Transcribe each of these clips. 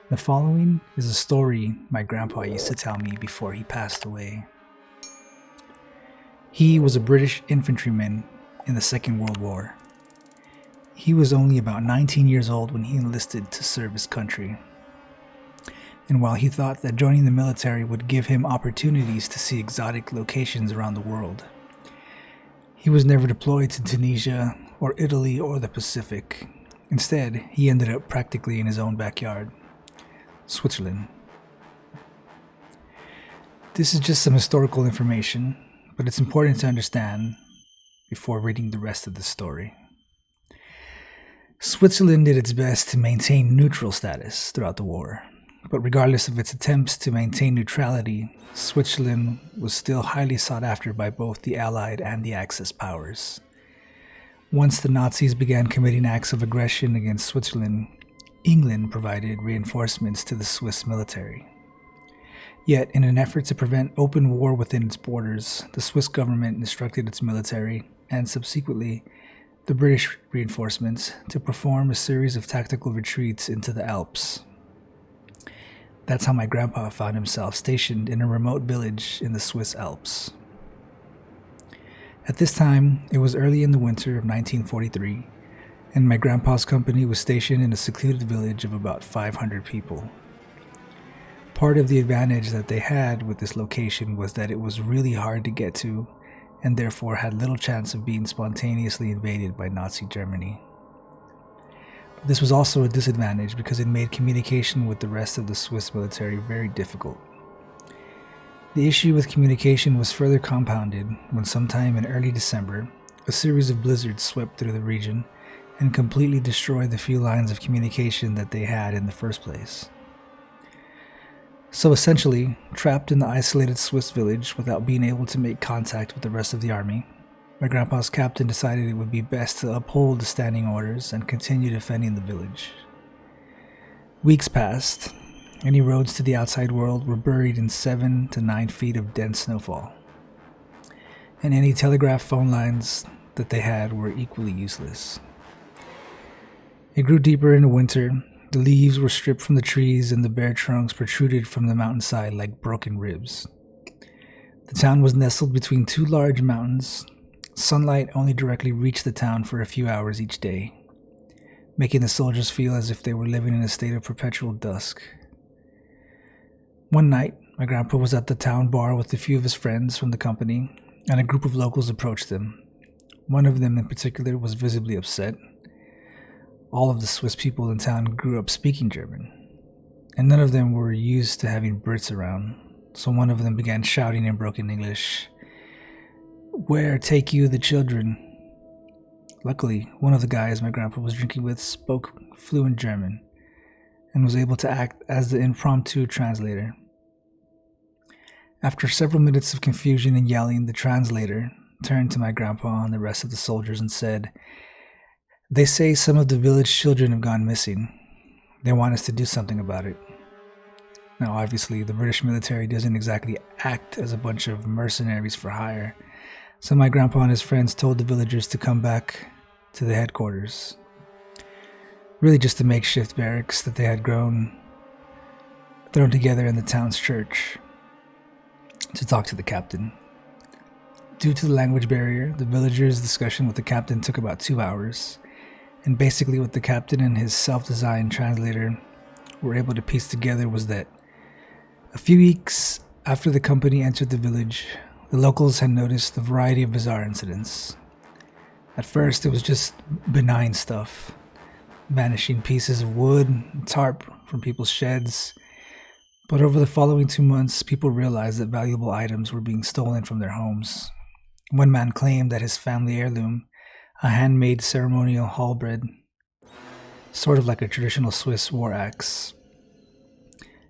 The following is a story my grandpa used to tell me before he passed away. He was a British infantryman in the Second World War. He was only about 19 years old when he enlisted to serve his country. And while he thought that joining the military would give him opportunities to see exotic locations around the world, he was never deployed to Tunisia or Italy or the Pacific. Instead, he ended up practically in his own backyard, Switzerland. This is just some historical information, but it's important to understand before reading the rest of the story. Switzerland did its best to maintain neutral status throughout the war, but regardless of its attempts to maintain neutrality, Switzerland was still highly sought after by both the Allied and the Axis powers. Once the Nazis began committing acts of aggression against Switzerland, England provided reinforcements to the Swiss military. Yet, in an effort to prevent open war within its borders, the Swiss government instructed its military, and subsequently the British reinforcements, to perform a series of tactical retreats into the Alps. That's how my grandpa found himself stationed in a remote village in the Swiss Alps. At this time, it was early in the winter of 1943, and my grandpa's company was stationed in a secluded village of about 500 people. Part of the advantage that they had with this location was that it was really hard to get to, and therefore had little chance of being spontaneously invaded by Nazi Germany. This was also a disadvantage because it made communication with the rest of the Swiss military very difficult. The issue with communication was further compounded when sometime in early December, a series of blizzards swept through the region and completely destroyed the few lines of communication that they had in the first place. So essentially, trapped in the isolated Swiss village without being able to make contact with the rest of the army, my grandpa's captain decided it would be best to uphold the standing orders and continue defending the village. Weeks passed. Any roads to the outside world were buried in 7 to 9 feet of dense snowfall, and any telegraph phone lines that they had were equally useless. It grew deeper into winter. The leaves were stripped from the trees and the bare trunks protruded from the mountainside like broken ribs. The town was nestled between two large mountains. Sunlight only directly reached the town for a few hours each day, making the soldiers feel as if they were living in a state of perpetual dusk. One night, my grandpa was at the town bar with a few of his friends from the company, and a group of locals approached them. One of them in particular was visibly upset. All of the Swiss people in town grew up speaking German, and none of them were used to having Brits around, so one of them began shouting in broken English, "Where take you the children?" Luckily, one of the guys my grandpa was drinking with spoke fluent German and was able to act as the impromptu translator. After several minutes of confusion and yelling, the translator turned to my grandpa and the rest of the soldiers and said, "They say some of the village children have gone missing. They want us to do something about it." Now, obviously, the British military doesn't exactly act as a bunch of mercenaries for hire, so my grandpa and his friends told the villagers to come back to the headquarters. Really just a makeshift barracks that they had thrown together in the town's church to talk to the captain. Due to the language barrier, the villagers' discussion with the captain took about 2 hours, and basically what the captain and his self-designed translator were able to piece together was that a few weeks after the company entered the village, the locals had noticed a variety of bizarre incidents. At first, it was just benign stuff, vanishing pieces of wood and tarp from people's sheds, but over the following 2 months, people realized that valuable items were being stolen from their homes. One man claimed that his family heirloom, a handmade ceremonial halberd, sort of like a traditional Swiss war axe,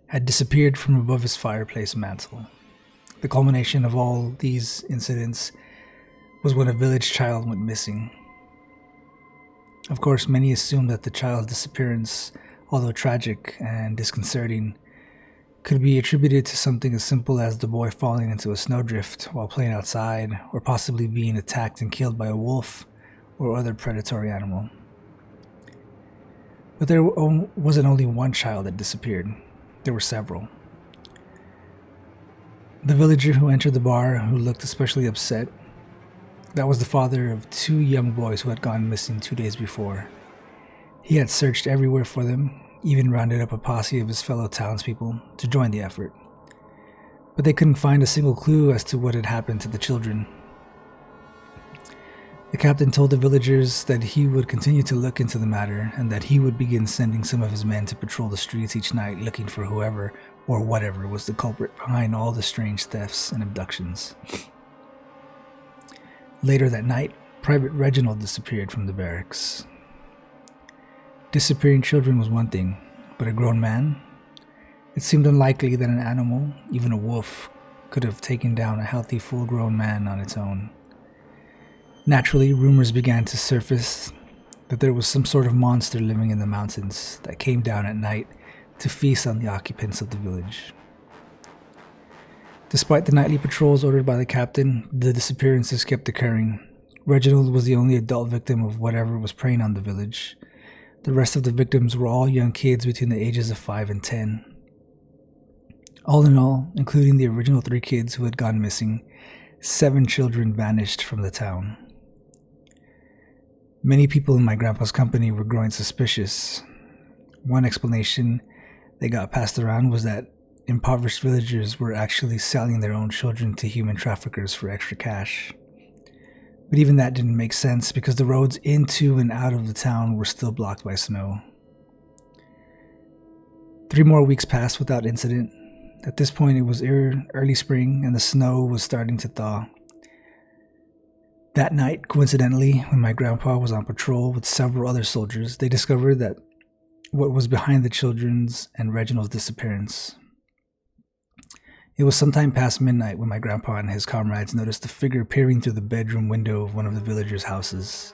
had disappeared from above his fireplace mantle. The culmination of all these incidents was when a village child went missing. Of course, many assumed that the child's disappearance, although tragic and disconcerting, could be attributed to something as simple as the boy falling into a snowdrift while playing outside, or possibly being attacked and killed by a wolf or other predatory animal. But there wasn't only one child that disappeared. There were several. The villager who entered the bar, who looked especially upset, that was the father of 2 young boys who had gone missing 2 days before. He had searched everywhere for them, even rounded up a posse of his fellow townspeople to join the effort. But they couldn't find a single clue as to what had happened to the children. The captain told the villagers that he would continue to look into the matter and that he would begin sending some of his men to patrol the streets each night looking for whoever or whatever was the culprit behind all the strange thefts and abductions. Later that night, Private Reginald disappeared from the barracks. Disappearing children was one thing, but a grown man? It seemed unlikely that an animal, even a wolf, could have taken down a healthy, full-grown man on its own. Naturally, rumors began to surface that there was some sort of monster living in the mountains that came down at night to feast on the occupants of the village. Despite the nightly patrols ordered by the captain, the disappearances kept occurring. Reginald was the only adult victim of whatever was preying on the village. The rest of the victims were all young kids between the ages of 5 and 10. All in all, including the original 3 kids who had gone missing, 7 children vanished from the town. Many people in my grandpa's company were growing suspicious. One explanation that got passed around was that impoverished villagers were actually selling their own children to human traffickers for extra cash. But even that didn't make sense because the roads into and out of the town were still blocked by snow. 3 more weeks passed without incident. At this point it was early spring and the snow was starting to thaw. That night, coincidentally, when my grandpa was on patrol with several other soldiers, they discovered that what was behind the children's and Reginald's disappearance. It was sometime past midnight when my grandpa and his comrades noticed a figure peering through the bedroom window of one of the villagers' houses.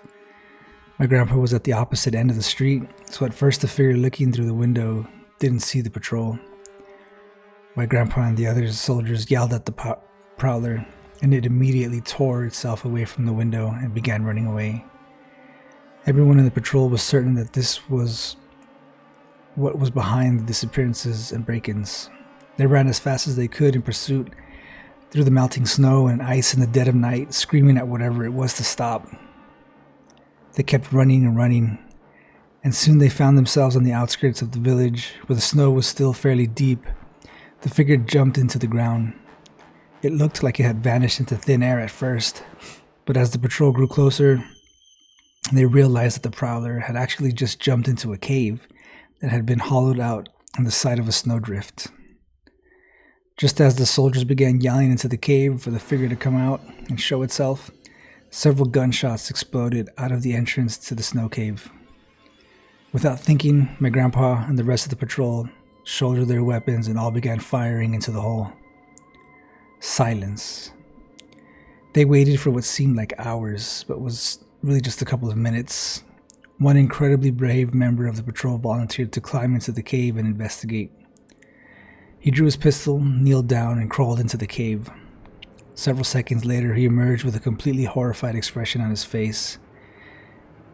My grandpa was at the opposite end of the street, so at first the figure looking through the window didn't see the patrol. My grandpa and the other soldiers yelled at the prowler, and it immediately tore itself away from the window and began running away. Everyone in the patrol was certain that this was what was behind the disappearances and break-ins. They ran as fast as they could in pursuit through the melting snow and ice in the dead of night, screaming at whatever it was to stop. They kept running and running, and soon they found themselves on the outskirts of the village where the snow was still fairly deep. The figure jumped into the ground. It looked like it had vanished into thin air at first, but as the patrol grew closer, they realized that the prowler had actually just jumped into a cave that had been hollowed out on the side of a snowdrift. Just as the soldiers began yelling into the cave for the figure to come out and show itself, several gunshots exploded out of the entrance to the snow cave. Without thinking, my grandpa and the rest of the patrol shouldered their weapons and all began firing into the hole. Silence. They waited for what seemed like hours, but was really just a couple of minutes. One incredibly brave member of the patrol volunteered to climb into the cave and investigate. He drew his pistol, kneeled down, and crawled into the cave. Several seconds later, he emerged with a completely horrified expression on his face.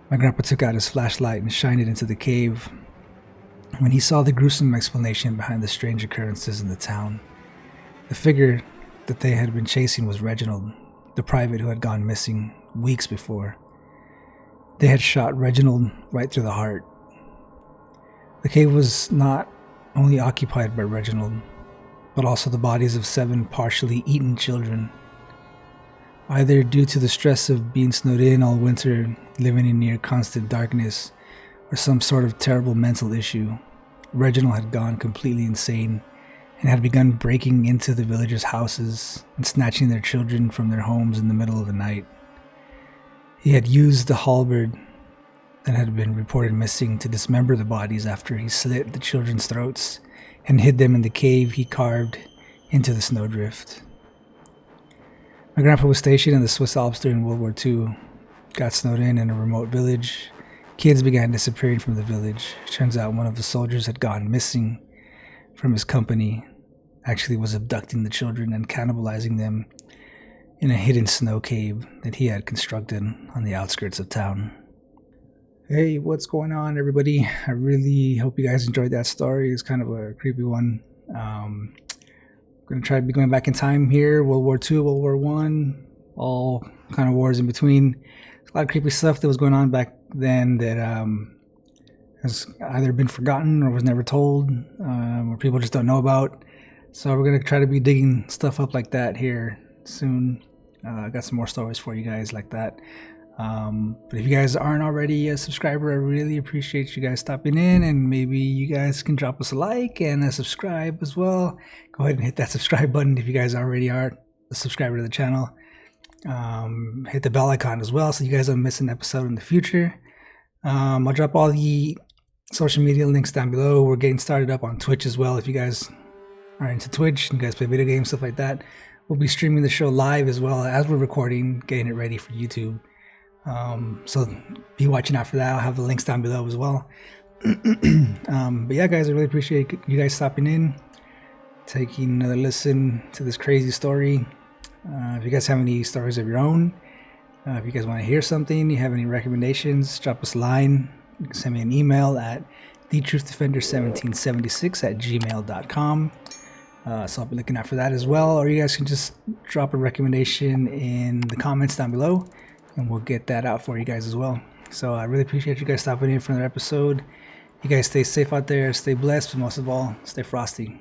My grandpa took out his flashlight and shined it into the cave. When he saw the gruesome explanation behind the strange occurrences in the town, the figure that they had been chasing was Reginald, the private who had gone missing weeks before. They had shot Reginald right through the heart. The cave was not only occupied by Reginald, but also the bodies of 7 partially eaten children. Either due to the stress of being snowed in all winter, living in near constant darkness, or some sort of terrible mental issue, Reginald had gone completely insane and had begun breaking into the villagers' houses and snatching their children from their homes in the middle of the night. He had used the halberd that had been reported missing to dismember the bodies after he slit the children's throats and hid them in the cave he carved into the snowdrift. My grandpa was stationed in the Swiss Alps during World War II, got snowed in a remote village. Kids began disappearing from the village. It turns out one of the soldiers had gone missing from his company, actually was abducting the children and cannibalizing them in a hidden snow cave that he had constructed on the outskirts of town. Hey, what's going on, everybody? I really hope you guys enjoyed that story. It's kind of a creepy one. I'm gonna try to be going back in time here. World War II, World War One, all kind of wars in between. There's a lot of creepy stuff that was going on back then that has either been forgotten or was never told, or people just don't know about. So we're gonna try to be digging stuff up like that here soon. I got some more stories for you guys like that. But if you guys aren't already a subscriber, I really appreciate you guys stopping in, and maybe you guys can drop us a like and a subscribe as well. Go ahead and hit that subscribe button if you guys already are a subscriber to the channel. Hit the bell icon as well so you guys don't miss an episode in the future. I'll drop all the social media links down below. We're getting started up on Twitch as well. If you guys are into Twitch and you guys play video games, stuff like that, we'll be streaming the show live as well as we're recording, getting it ready for YouTube. So be watching out for that. I'll have the links down below as well. But yeah, guys, I really appreciate you guys stopping in, taking another listen to this crazy story. If you guys have any stories of your own, if you guys want to hear something, you have any recommendations, drop us a line. You can send me an email at thetruthDefender1776@gmail.com. So I'll be looking out for that as well. Or you guys can just drop a recommendation in the comments down below, and we'll get that out for you guys as well. So I really appreciate you guys stopping in for another episode. You guys stay safe out there, stay blessed, but most of all, stay frosty.